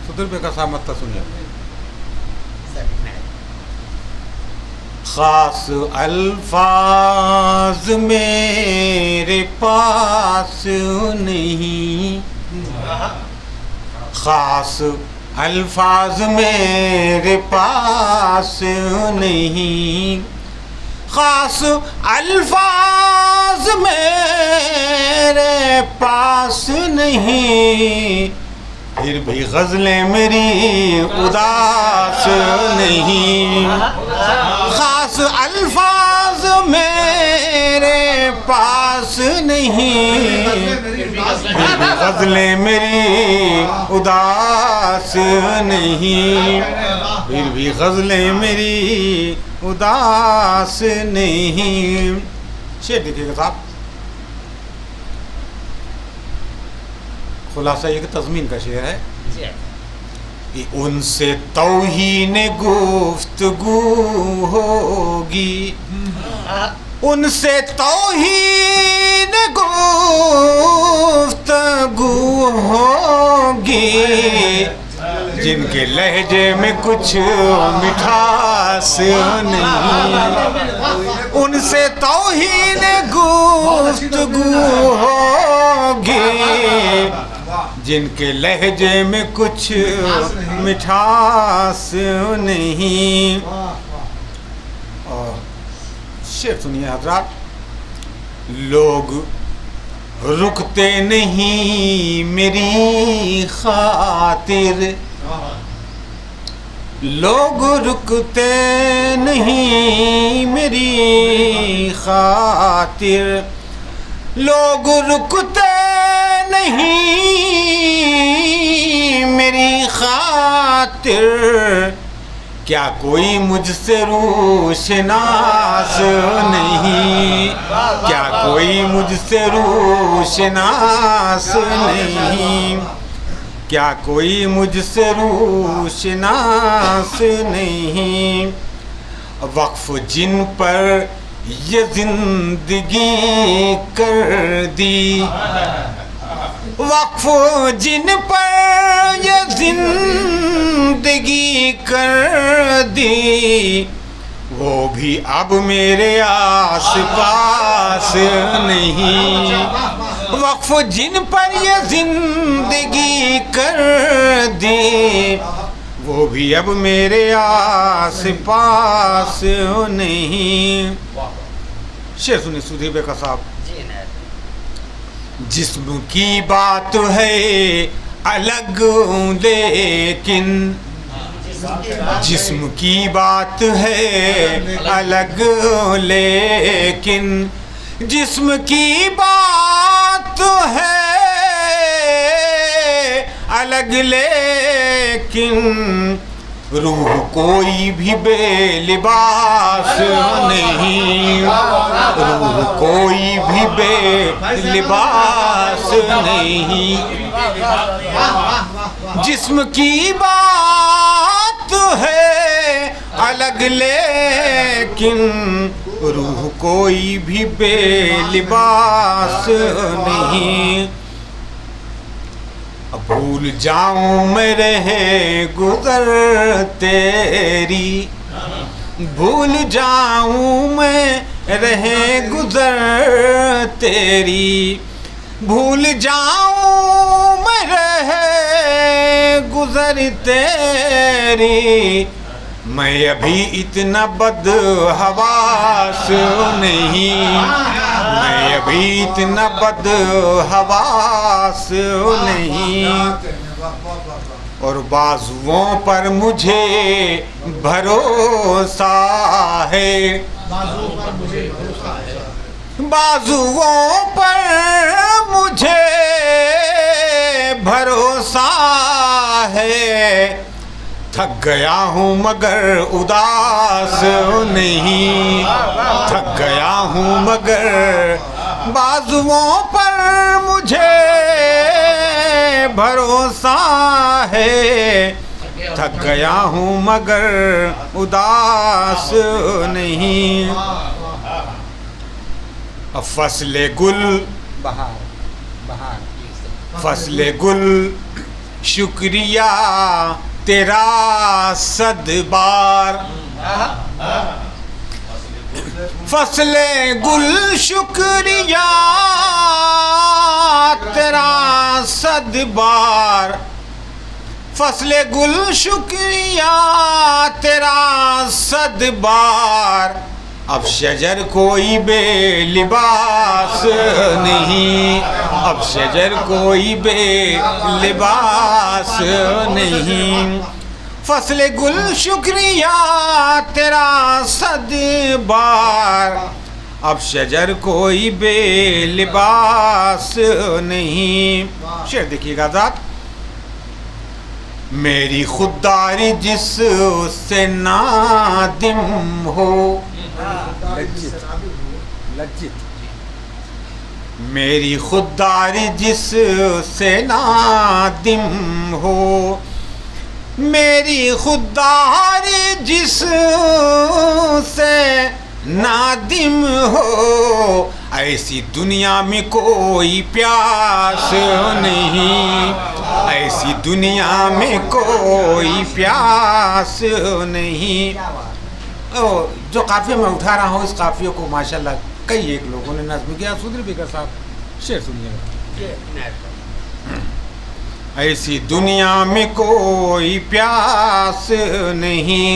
ستر کا سامت سنیے. خاص الفاظ میرے پاس نہیں, خاص الفاظ میرے پاس نہیں, خاص الفاظ میرے پاس نہیں, پھر بھی غزلیں میری اداس نہیں, خاص الفاظ میرے پاس نہیں, پھر بھی غزلیں میری اداس نہیں, پھر بھی غزلیں میری اداس نہیں. شعر دیکھیے گا صاحب, خلاصہ یہ کہ تضمین کا شعر ہے. ان سے توہین گفتگو ہوگی, ان سے توہین گفتگو ہوگی, جن کے لہجے میں کچھ مٹھاس نہیں, ان سے توہین گفتگو ہوگی, جن کے لہجے میں کچھ مٹھاس نہیں. اور شعر سنیے حضرات. لوگ رکتے نہیں میری خاطر, لوگ رکتے نہیں میری خاطر, لوگ رکتے نہیں میری خاطر, کیا کوئی مجھ سے روشناس نہیں, کیا کوئی مجھ سے روشناس نہیں, کیا کوئی مجھ سے روشناس نہیں. وقف جن پر یہ زندگی کر دی, وقف جن پر یہ زندگی کر دی, وہ بھی اب میرے آس پاس نہیں, وقف جن پر یہ زندگی کر دی, وہ بھی اب میرے آس پاس نہیں. شعر سنی سودھی بیکا صاحب. جسم کی بات ہے الگ لیکن, جسم کی بات ہے الگ لیکن, جسم کی بات ہے الگ لیکن, روح کوئی بھی بے لباس نہیں, روح کوئی بھی بے لباس نہیں, جسم کی بات ہے الگ لیکن, روح کوئی بھی بے لباس نہیں. بھول جاؤں میں رہے گزر تیری, بھول جاؤں میں رہے گزر تیری, بھول جاؤں میں رہے گزر تیری, میں ابھی اتنا بد حواس نہیں, میں ابھی اتنا بد حواس نہیں. اور بازوؤں پر مجھے بھروسہ ہے, بازوؤں پر مجھے بھروسہ ہے, تھک گیا ہوں مگر اداس نہیں, تھک گیا ہوں مگر بازوؤں پر مجھے بھروسہ ہے, تھک گیا ہوں مگر اداس نہیں. فصل گل, فصل گل شکریہ تیرا 100 بار، فصل گل شکریہ تیرا 100 بار، فصل گل شکریہ تیرا 100 بار، اب شجر کوئی بے لباس نہیں، اب شجر کوئی بے لباس نہیں، فصل گل شکریہ تیرا 100 بار، اب شجر کوئی بے لباس نہیں۔ شعر دیکھیے گا ذات، میری خودداری جس سے نادم ہو، لجت، میری خودداری جس سے نادم ہو، میری خودداری جس سے نادم ہو، ایسی دنیا میں کوئی پیاس نہیں، ایسی دنیا میں کوئی پیاس نہیں۔ جو قافیہ میں اٹھا رہا ہوں، اس قافیہ کو ماشاءاللہ کئی ایک لوگوں نے نظم کیا۔ سودری بیگر صاحب شعر سنیے گا، ایسی دنیا میں کوئی پیاس نہیں،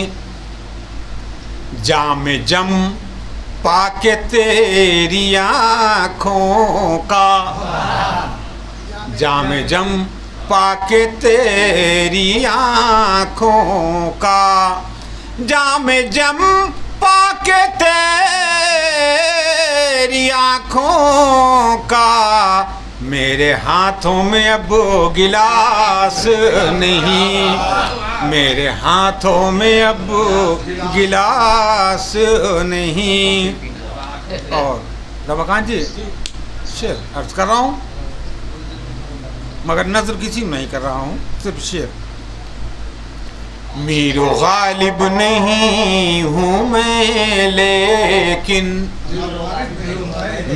جام جم پا کے تیری آنکھوں کا، جام جم پا کے تیری آنکھوں کا، جام جم پا کے تیری آنکھوں کا، میرے ہاتھوں میں اب گلاس نہیں، میرے ہاتھوں میں اب گلاس نہیں۔ اور ربکان جی شعر عرض کر رہا ہوں، مگر نظر کسی میں نہیں کر رہا ہوں، صرف شعر۔ میر و غالب نہیں ہوں میں لیکن،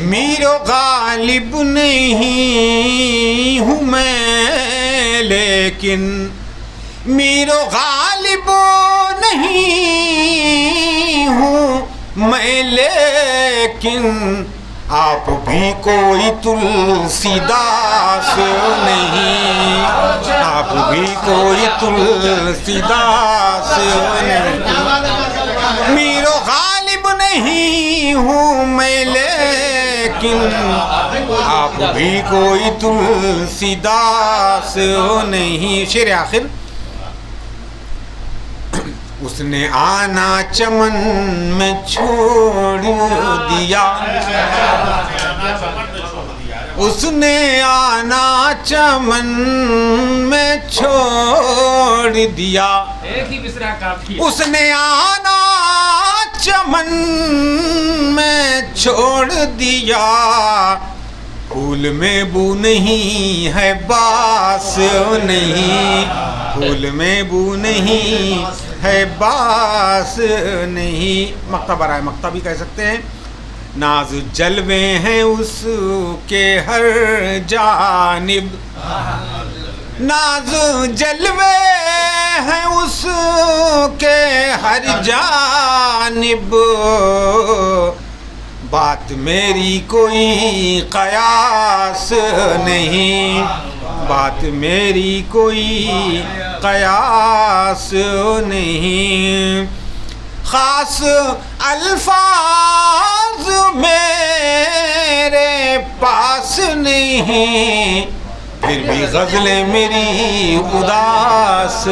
میر و غالب نہیں ہوں میں لیکن، میر و غالب نہیں ہوں میں لیکن، آپ بھی کوئی تلسی داس نہیں، آپ بھی کوئی تلسی داس نہیں، میر و غالب نہیں ہوں میں لیکن، آپ بھی کوئی تلسی داس نہیں۔ شعر آخر، اس نے آنا چمن میں چھوڑ دیا، اس نے آنا چمن میں چھوڑ دیا، اس نے آنا چمن میں چھوڑ دیا، پھول میں بو نہیں ہے باس نہیں، پھول میں بو نہیں ہے باس نہیں۔ مقطع برائے مقطع بھی کہہ سکتے ہیں۔ ناز جلوے ہیں اس کے ہر جانب، ناز جلوے ہیں اس کے ہر جانب، بات میری کوئی قیاس نہیں، بات میری کوئی قیاس نہیں، خاص الفاظ میرے پاس نہیں، پھر بھی غزلیں میری اداس